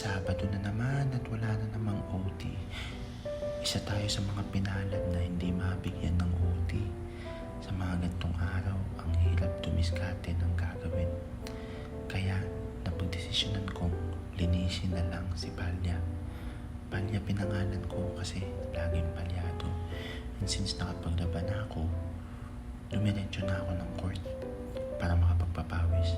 Sabado na naman at wala na namang OT. Isa tayo sa mga pinalad na hindi mabigyan ng OT. Sa mga gantong araw, ang hirap tumiskate ng gagawin. Kaya napagdesisyonan kong linisin na lang si Palya. Palya pinangalan ko kasi laging palyado. And since nakapaglaban na ako, dumiretso na ako ng court para makapagpapawis.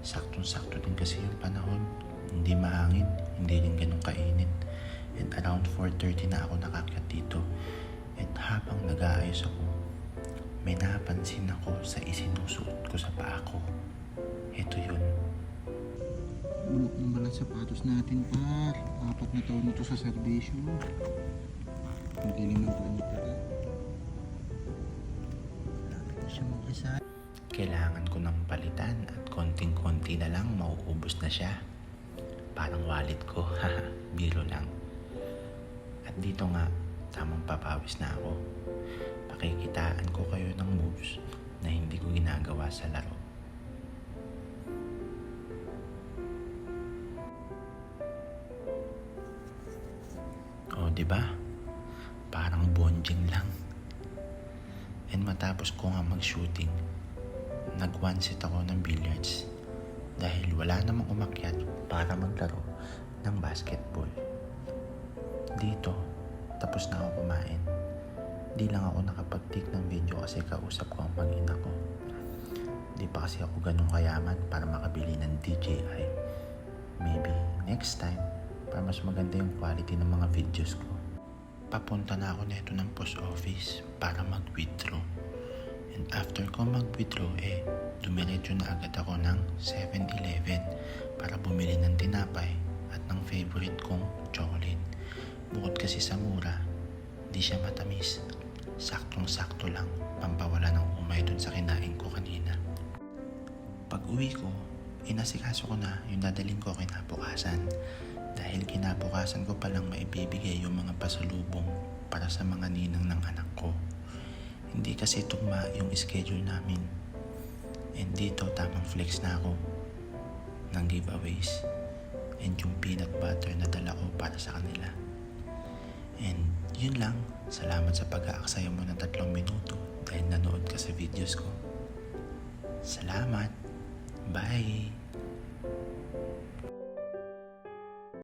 Saktong-sakto din kasi yung panahon. Hindi mahangin, hindi rin ganun kainit. And around 4:30 na ako nakakyat dito. And habang nag-aayos ako, may napansin ako sa isinusuot ko sa paa ko. Ito yun. Bulok naman ang sapatos natin, par. 4 na taon nito sa serbisyo. Ang galing ng panita ka. Lapit na siya mag-isa. Kailangan ko ng palitan at konting-konti na lang mauubos na siya. Parang wallet ko, biro lang. At dito nga, tamang papawis na ako. Pakikitaan ko kayo ng moves na hindi ko ginagawa sa laro. O, diba? Parang bonjing lang. And matapos ko nga mag-shooting, nag-one set ako ng billiards dahil wala namang umakyat para maglaro ng basketball. Dito, tapos na ako kumain. Di lang ako nakapag-take ng video kasi kausap ko ang mag-ina ko. Di pa kasi ako ganun kayaman para makabili ng DJI. Maybe next time, para mas maganda yung quality ng mga videos ko. Papunta na ako neto ng post office para mag-withdraw. And after ko mag-withdraw, dumiretso na agad ako ng 7-Eleven para bumili ng tinapay at ng favorite kong chocolate. Bukod kasi sa mura, di siya matamis. Saktong-sakto lang, pampawala ng umay dun sa kinain ko kanina. Pag uwi ko, inasikaso ko na yung dadaling ko kinabukasan. Dahil kinabukasan ko palang maibibigay yung mga pasalubong para sa mga ninang ng anak ko. Hindi kasi tugma yung schedule namin. And dito tamang flex na ako ng giveaways and yung peanut butter na dala ko para sa kanila. And yun lang. Salamat sa pag-aaksaya mo ng 3 minuto dahil nanood ka sa videos ko. Salamat. Bye!